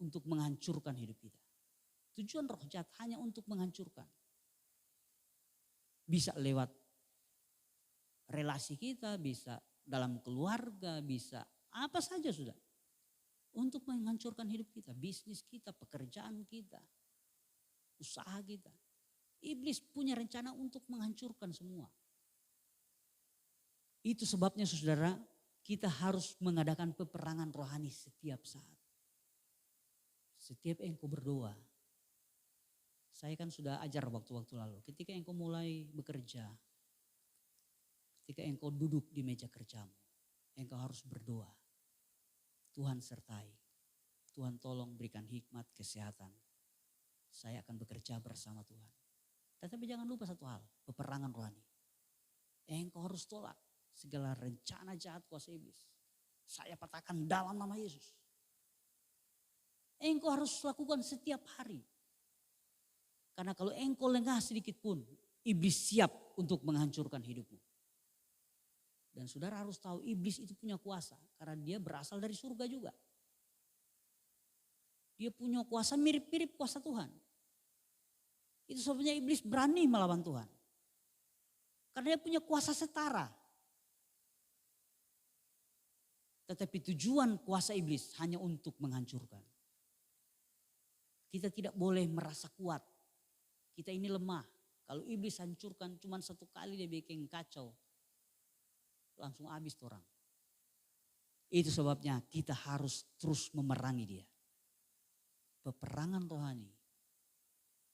untuk menghancurkan hidup kita. Tujuan roh jahat hanya untuk menghancurkan. Bisa lewat relasi kita, bisa dalam keluarga, bisa apa saja sudah. Untuk menghancurkan hidup kita, bisnis kita, pekerjaan kita, usaha kita. Iblis punya rencana untuk menghancurkan semua. Itu sebabnya saudara, kita harus mengadakan peperangan rohani setiap saat. Setiap engkau berdoa. Saya kan sudah ajar waktu-waktu lalu. Ketika engkau mulai bekerja, ketika engkau duduk di meja kerjamu, engkau harus berdoa. Tuhan sertai, Tuhan tolong berikan hikmat, kesehatan. Saya akan bekerja bersama Tuhan. Tetapi jangan lupa satu hal, peperangan rohani. Engkau harus tolak segala rencana jahat kuasa iblis. Saya patahkan dalam nama Yesus. Engkau harus lakukan setiap hari. Karena kalau engkau lengah sedikit pun, iblis siap untuk menghancurkan hidupmu. Dan saudara harus tahu iblis itu punya kuasa. Karena dia berasal dari surga juga. Dia punya kuasa mirip-mirip kuasa Tuhan. Itu sebabnya iblis berani melawan Tuhan. Karena dia punya kuasa setara. Tetapi tujuan kuasa iblis hanya untuk menghancurkan. Kita tidak boleh merasa kuat. Kita ini lemah. Kalau iblis hancurkan cuma satu kali dia bikin kacau. Langsung habis orang. Itu sebabnya kita harus terus memerangi dia. Peperangan rohani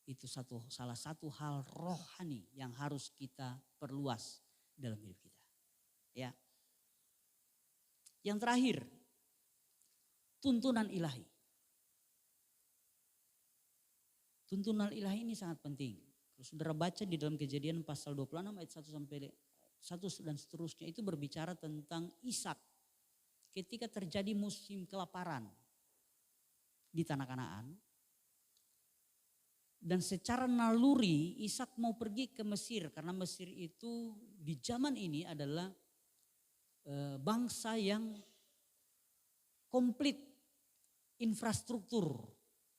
Itu salah satu hal rohani yang harus kita perluas dalam hidup kita. Ya. Yang terakhir, tuntunan ilahi. Tuntunan ilahi ini sangat penting. Kalau saudara baca di dalam Kejadian pasal 26 ayat 1 sampai 1 dan seterusnya, itu berbicara tentang Ishak ketika terjadi musim kelaparan di tanah Kanaan. Dan secara naluri Ishak mau pergi ke Mesir karena Mesir itu di zaman ini adalah bangsa yang komplit infrastruktur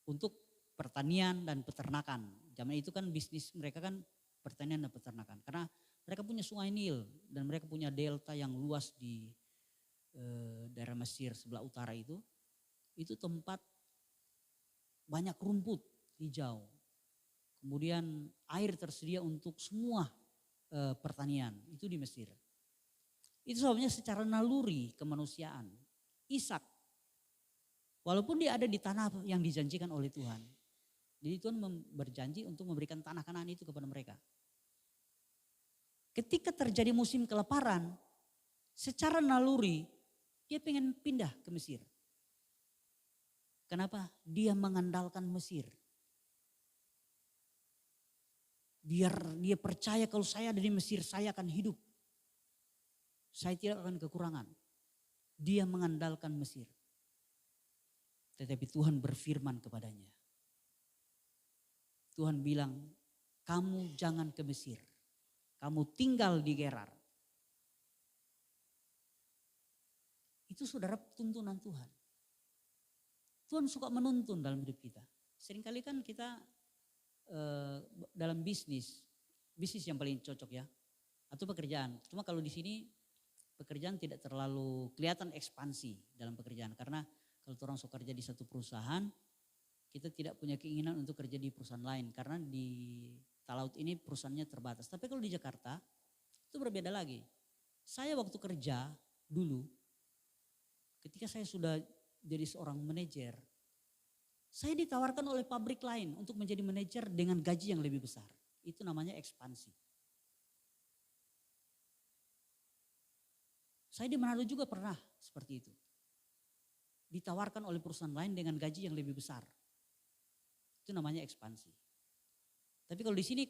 untuk pertanian dan peternakan. Zaman itu kan bisnis mereka kan pertanian dan peternakan. Karena mereka punya sungai Nil dan mereka punya delta yang luas di daerah Mesir sebelah utara itu. Itu tempat banyak rumput hijau. Kemudian air tersedia untuk semua pertanian itu di Mesir. Itu sebabnya secara naluri kemanusiaan Ishak, walaupun dia ada di tanah yang dijanjikan oleh Tuhan. Jadi Tuhan berjanji untuk memberikan tanah Kanaan itu kepada mereka. Ketika terjadi musim kelaparan, secara naluri dia pengen pindah ke Mesir. Kenapa? Dia mengandalkan Mesir. Biar dia percaya kalau saya ada di Mesir, saya akan hidup. Saya tidak akan kekurangan. Dia mengandalkan Mesir. Tetapi Tuhan berfirman kepadanya. Tuhan bilang, kamu jangan ke Mesir. Kamu tinggal di Gerar. Itu saudara tuntunan Tuhan. Tuhan suka menuntun dalam hidup kita. Seringkali kan kita dalam bisnis yang paling cocok ya, atau pekerjaan. Cuma kalau di sini pekerjaan tidak terlalu kelihatan ekspansi dalam pekerjaan, karena kalau orang suka kerja di satu perusahaan, kita tidak punya keinginan untuk kerja di perusahaan lain karena di Talaut ini perusahaannya terbatas. Tapi kalau di Jakarta itu berbeda lagi. Saya waktu kerja dulu, ketika saya sudah jadi seorang manajer, saya ditawarkan oleh pabrik lain untuk menjadi manajer dengan gaji yang lebih besar. Itu namanya ekspansi. Saya di Manado juga pernah seperti itu. Ditawarkan oleh perusahaan lain dengan gaji yang lebih besar. Itu namanya ekspansi. Tapi kalau di sini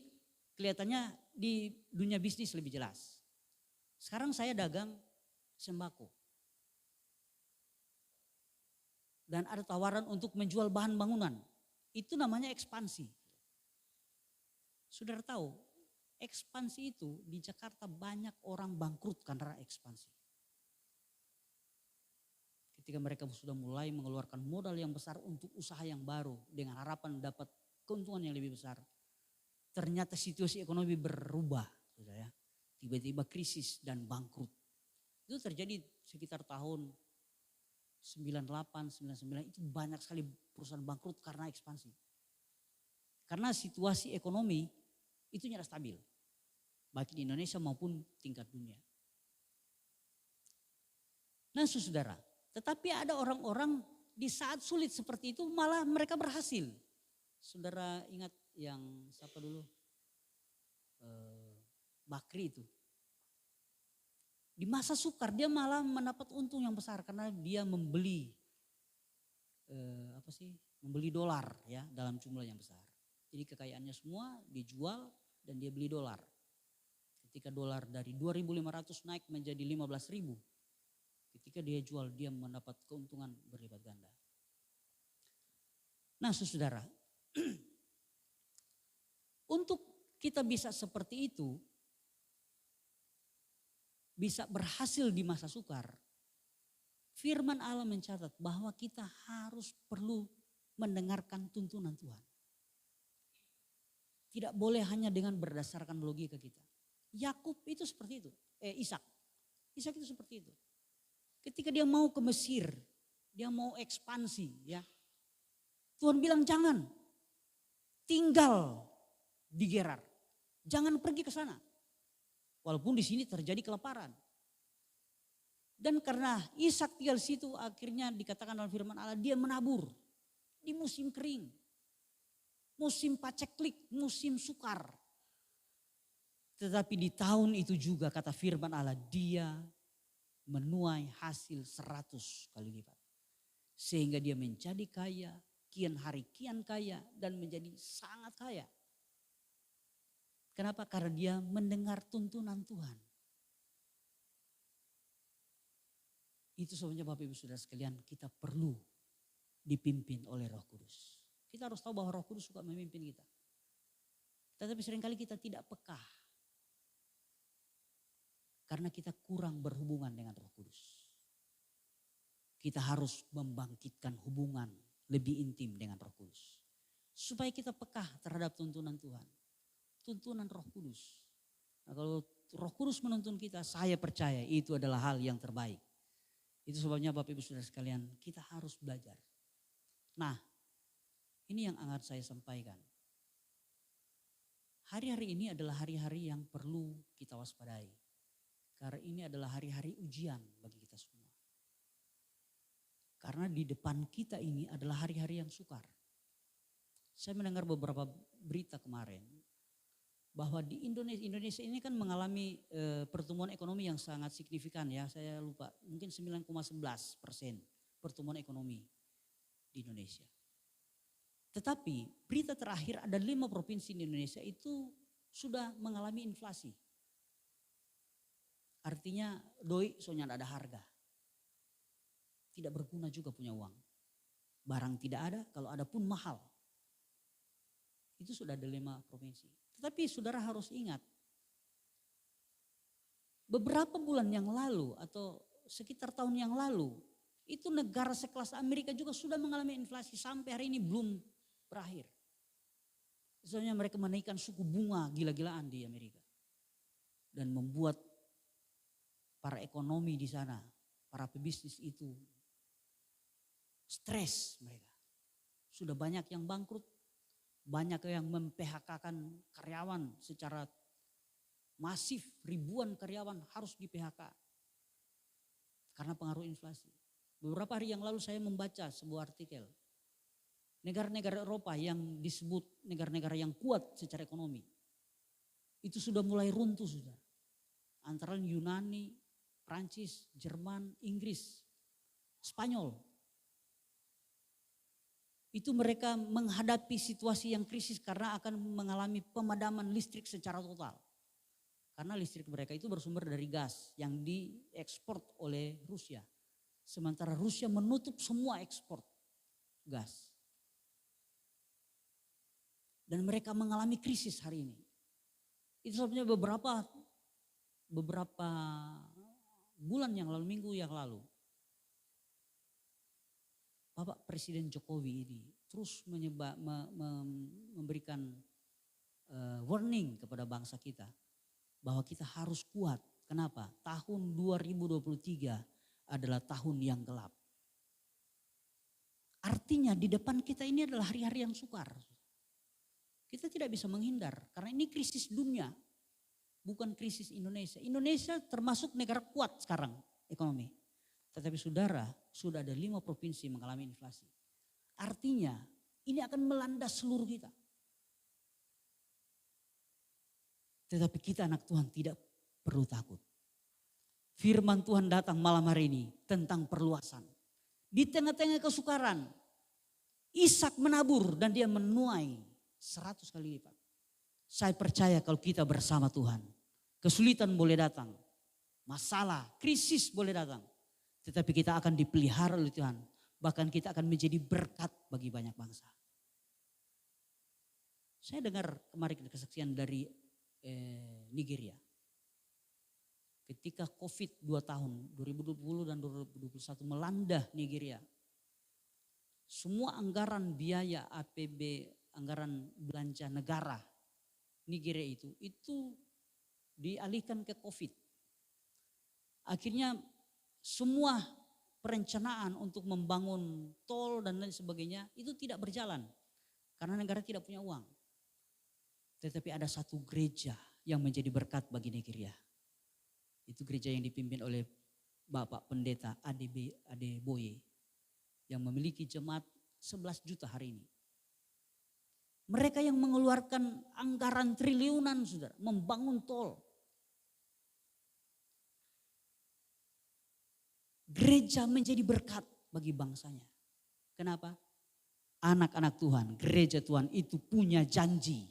kelihatannya di dunia bisnis lebih jelas. Sekarang saya dagang sembako. Dan ada tawaran untuk menjual bahan bangunan. Itu namanya ekspansi. Saudara tahu, ekspansi itu di Jakarta banyak orang bangkrut karena ekspansi. Ketika mereka sudah mulai mengeluarkan modal yang besar untuk usaha yang baru dengan harapan dapat keuntungan yang lebih besar. Ternyata situasi ekonomi berubah, saudara ya. Tiba-tiba krisis dan bangkrut. Itu terjadi sekitar tahun 98, 99, itu banyak sekali perusahaan bangkrut karena ekspansi. Karena situasi ekonomi itu tidak stabil. Baik di Indonesia maupun tingkat dunia. Nah saudara, tetapi ada orang-orang di saat sulit seperti itu malah mereka berhasil. Saudara ingat yang siapa dulu? Bakri itu. Di masa sukar dia malah mendapat untung yang besar karena dia membeli membeli dolar ya dalam jumlah yang besar. Jadi kekayaannya semua dijual dan dia beli dolar. Ketika dolar dari 2.500 naik menjadi 15.000, ketika dia jual dia mendapat keuntungan berlipat ganda. Nah saudara, untuk kita bisa seperti itu, bisa berhasil di masa sukar, firman Allah mencatat bahwa kita harus perlu mendengarkan tuntunan Tuhan. Tidak boleh hanya dengan berdasarkan logika kita. Yakub itu seperti itu, Ishak itu seperti itu. Ketika dia mau ke Mesir, dia mau ekspansi ya. Tuhan bilang jangan, tinggal di Gerar, jangan pergi ke sana. Walaupun di sini terjadi kelaparan. Dan karena Ishak tinggal di situ, akhirnya dikatakan dalam firman Allah dia menabur di musim kering. musim paceklik, musim sukar. Tetapi di tahun itu juga kata firman Allah, dia menuai hasil 100 kali lipat. Sehingga dia menjadi kaya, kian hari kian kaya dan menjadi sangat kaya. Kenapa? Karena dia mendengar tuntunan Tuhan. Itu sebabnya Bapak Ibu Saudara sekalian, kita perlu dipimpin oleh Roh Kudus. Kita harus tahu bahwa Roh Kudus suka memimpin kita. Tetapi seringkali kita tidak peka. Karena kita kurang berhubungan dengan Roh Kudus. Kita harus membangkitkan hubungan lebih intim dengan Roh Kudus. Supaya kita peka terhadap tuntunan Tuhan. Tuntunan Roh Kudus. Nah, kalau Roh Kudus menuntun kita, saya percaya itu adalah hal yang terbaik. Itu sebabnya Bapak Ibu Saudara sekalian, kita harus belajar. Nah, ini yang akan saya sampaikan. Hari-hari ini adalah hari-hari yang perlu kita waspadai. Karena ini adalah hari-hari ujian bagi kita semua. Karena di depan kita ini adalah hari-hari yang sukar. Saya mendengar beberapa berita kemarin bahwa di Indonesia ini kan mengalami pertumbuhan ekonomi yang sangat signifikan ya. Saya lupa, mungkin 9,11% pertumbuhan ekonomi di Indonesia. Tetapi berita terakhir ada 5 provinsi di Indonesia itu sudah mengalami inflasi. Artinya doi soalnya ada harga. Tidak berguna juga punya uang. Barang tidak ada, kalau ada pun mahal. Itu sudah ada 5 provinsi. Tetapi saudara harus ingat, beberapa bulan yang lalu atau sekitar tahun yang lalu, itu negara sekelas Amerika juga sudah mengalami inflasi sampai hari ini belum berakhir. Soalnya mereka menaikkan suku bunga gila-gilaan di Amerika. Dan membuat para ekonomi di sana, para pebisnis itu stres mereka. Sudah banyak yang bangkrut. Banyak yang mem-PHK-kan karyawan secara masif, ribuan karyawan harus di-PHK. Karena pengaruh inflasi. Beberapa hari yang lalu saya membaca sebuah artikel. Negara-negara Eropa yang disebut negara-negara yang kuat secara ekonomi. Itu sudah mulai runtuh sudah. Antara Yunani, Prancis, Jerman, Inggris, Spanyol. Itu mereka menghadapi situasi yang krisis karena akan mengalami pemadaman listrik secara total. Karena listrik mereka itu bersumber dari gas yang diekspor oleh Rusia. Sementara Rusia menutup semua ekspor gas. Dan mereka mengalami krisis hari ini. Itu sebabnya beberapa bulan yang lalu, minggu yang lalu, Bapak Presiden Jokowi ini terus memberikan warning kepada bangsa kita bahwa kita harus kuat. Kenapa? Tahun 2023 adalah tahun yang gelap. Artinya di depan kita ini adalah hari-hari yang sukar. Kita tidak bisa menghindar karena ini krisis dunia, bukan krisis Indonesia. Indonesia termasuk negara kuat sekarang ekonomi. Tetapi saudara, sudah ada 5 provinsi mengalami inflasi. Artinya ini akan melanda seluruh kita. Tetapi kita anak Tuhan tidak perlu takut. Firman Tuhan datang malam hari ini tentang perluasan. Di tengah-tengah kesukaran, Ishak menabur dan dia menuai 100 kali lipat. Saya percaya kalau kita bersama Tuhan, kesulitan boleh datang, masalah, krisis boleh datang. Tetapi kita akan dipelihara oleh Tuhan. Bahkan kita akan menjadi berkat bagi banyak bangsa. Saya dengar kemarin kesaksian dari Nigeria. Ketika COVID 2 tahun, 2020 dan 2021 melanda Nigeria. Semua anggaran biaya APB, anggaran belanja negara Nigeria itu dialihkan ke COVID. Akhirnya semua perencanaan untuk membangun tol dan lain sebagainya itu tidak berjalan. Karena negara tidak punya uang. Tetapi ada satu gereja yang menjadi berkat bagi Nigeria. Itu gereja yang dipimpin oleh Bapak Pendeta Adeboye. Yang memiliki jemaat 11 juta hari ini. Mereka yang mengeluarkan anggaran triliunan, saudara, membangun tol. Gereja menjadi berkat bagi bangsanya. Kenapa? Anak-anak Tuhan, gereja Tuhan itu punya janji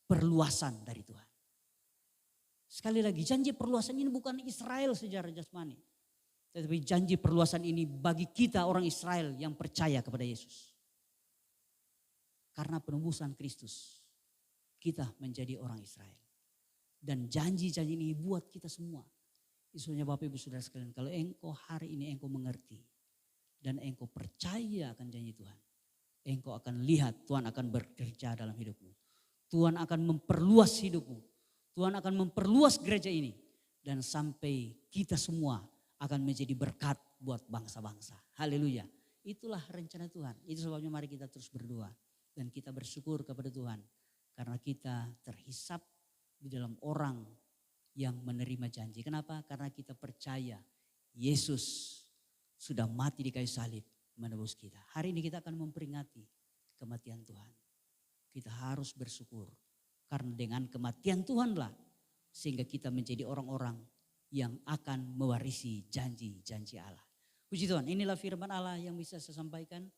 perluasan dari Tuhan. Sekali lagi, janji perluasan ini bukan Israel secara jasmani. Tetapi janji perluasan ini bagi kita orang Israel yang percaya kepada Yesus. Karena penebusan Kristus, kita menjadi orang Israel. Dan janji-janji ini buat kita semua. Isunya Bapak Ibu Saudara sekalian, kalau engkau hari ini engkau mengerti. Dan engkau percaya akan janji Tuhan. Engkau akan lihat Tuhan akan bekerja dalam hidupmu. Tuhan akan memperluas hidupmu. Tuhan akan memperluas gereja ini. Dan sampai kita semua akan menjadi berkat buat bangsa-bangsa. Haleluya. Itulah rencana Tuhan. Itu sebabnya mari kita terus berdoa. Dan kita bersyukur kepada Tuhan. Karena kita terhisap di dalam orang yang menerima janji. Kenapa? Karena kita percaya Yesus sudah mati di kayu salib menebus kita. Hari ini kita akan memperingati kematian Tuhan. Kita harus bersyukur. Karena dengan kematian Tuhanlah sehingga kita menjadi orang-orang yang akan mewarisi janji-janji Allah. Puji Tuhan, inilah firman Allah yang bisa saya sampaikan.